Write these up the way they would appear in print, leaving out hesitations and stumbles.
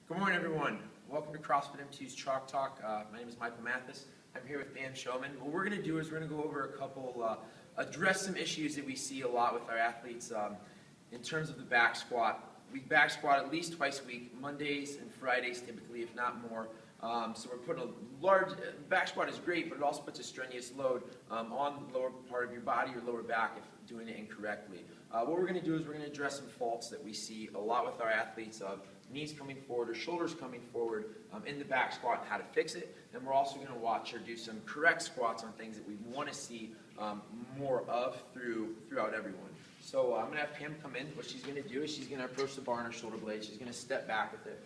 Good morning, everyone. Welcome to CrossFit M2's Chalk Talk. My name is Michael Mathis. I'm here with Dan Showman. What we're going to do is we're going to go over a couple, address some issues that we see a lot with our athletes in terms of the back squat. We back squat at least twice a week, Mondays and Fridays typically, if not more. So we're putting a large, back squat is great, but it also puts a strenuous load on the lower part of your body, your lower back, if doing it incorrectly. What we're going to do is we're going to address some faults that we see a lot with our athletes of knees coming forward or shoulders coming forward in the back squat and how to fix it. And we're also going to watch her do some correct squats on things that we want to see more of throughout everyone. So I'm going to have Pam come in. What she's going to do is she's going to approach the bar on her shoulder blade. She's going to step back with it.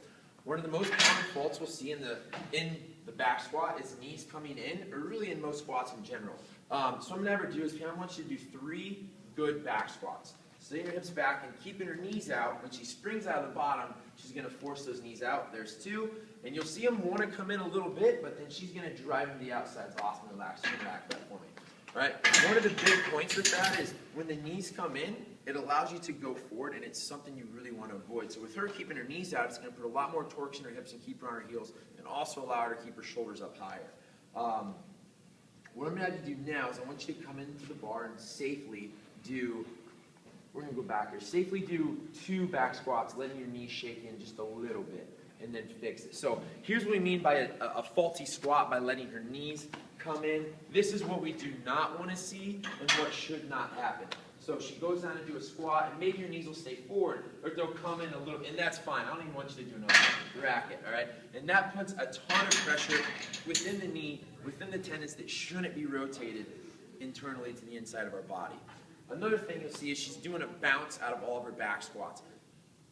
One of the most common faults we'll see in the back squat is knees coming in, or really in most squats in general. So what I'm going to have her do is Pam wants you to do 3 good back squats. Sitting your hips back and keeping her knees out. When she springs out of the bottom, she's going to force those knees out. There's 2. And you'll see them want to come in a little bit, but then she's going to drive them to the outside. It's awesome. Relax. Interact that for me. All right. One of the big points with that is when the knees come in, it allows you to go forward, and it's something you really want to avoid. So with her keeping her knees out, it's going to put a lot more torque in her hips and keep her on her heels, and also allow her to keep her shoulders up higher. What I'm going to have to do now is I want you to come into the bar and safely do, we're going to go back here, safely do 2 back squats, letting your knees shake in just a little bit, and then fix it. So here's what we mean by a faulty squat, by letting her knees come in. This is what we do not want to see and what should not happen. So she goes down and do a squat, and maybe your knees will stay forward, or they'll come in a little, and that's fine. I don't even want you to do another racket, all right? And that puts a ton of pressure within the knee, within the tendons that shouldn't be rotated internally to the inside of our body. Another thing you'll see is she's doing a bounce out of all of her back squats.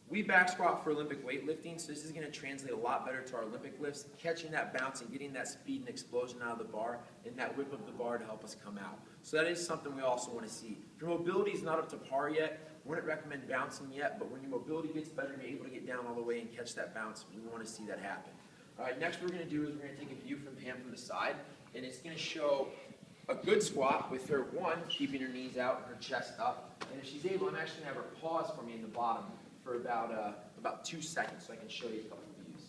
We back squat for Olympic weightlifting, so this is going to translate a lot better to our Olympic lifts, catching that bounce and getting that speed and explosion out of the bar, and that whip of the bar to help us come out. So that is something we also want to see. If your mobility is not up to par yet, wouldn't recommend bouncing yet, but when your mobility gets better and you're able to get down all the way and catch that bounce, we want to see that happen. All right, next what we're going to do is we're going to take a view from Pam from the side, and it's going to show a good squat with her, keeping her knees out and her chest up. And if she's able, I'm actually going to have her pause for me in the bottom for about 2 seconds so I can show you a couple of views.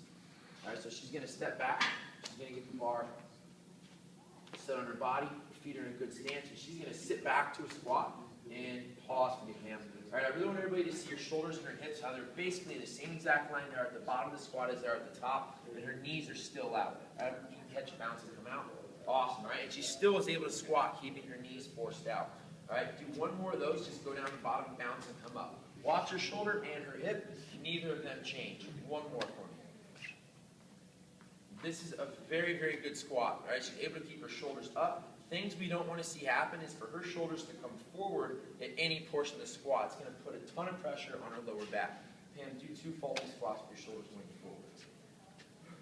All right, so she's going to step back. She's going to get the bar set on her body. Her feet are in a good stance. And she's going to sit back to a squat and pause for me, Pam. All right, I really want everybody to see her shoulders and her hips, how they're basically in the same exact line there at the bottom of the squat as they are at the top, and her knees are still out. All right, you can catch, bounce, and come out. Awesome, all right? And she still is able to squat, keeping her knees forced out. All right, do 1 more of those. Just go down the bottom, bounce, and come up. Watch her shoulder and her hip. Neither of them change. 1 more for me. This is a very, very good squat. All right, she's able to keep her shoulders up. Things we don't want to see happen is for her shoulders to come forward at any portion of the squat. It's going to put a ton of pressure on her lower back. Pam, do 2 faulty squats with your shoulders going forward.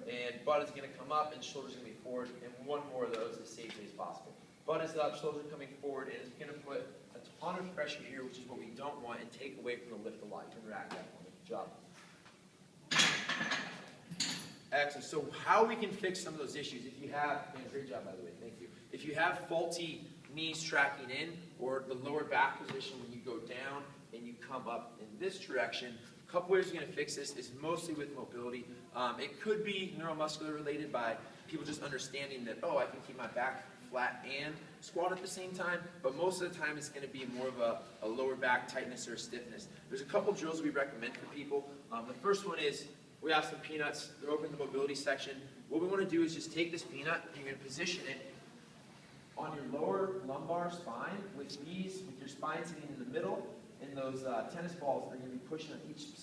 And butt is going to come up and shoulders are going to be forward, and 1 more of those as safely as possible. Butt is up, shoulders are coming forward, and it's going to put a ton of pressure here, which is what we don't want, and take away from the lift a lot. You can rack that for me. Good job. Excellent. So how we can fix some of those issues, if you have, great job by the way, thank you. If you have faulty knees tracking in, or the lower back position when you go down and you come up in this direction, a couple ways you're going to fix this is mostly with mobility. It could be neuromuscular related by people just understanding that, oh, I can keep my back flat and squat at the same time, but most of the time it's going to be more of a lower back tightness or stiffness. There's a couple drills we recommend for people. The first one is we have some peanuts. They're over in the mobility section. What we want to do is just take this peanut and you're going to position it on your lower lumbar spine with your spine sitting in the middle, and those tennis balls are going to be pushing on each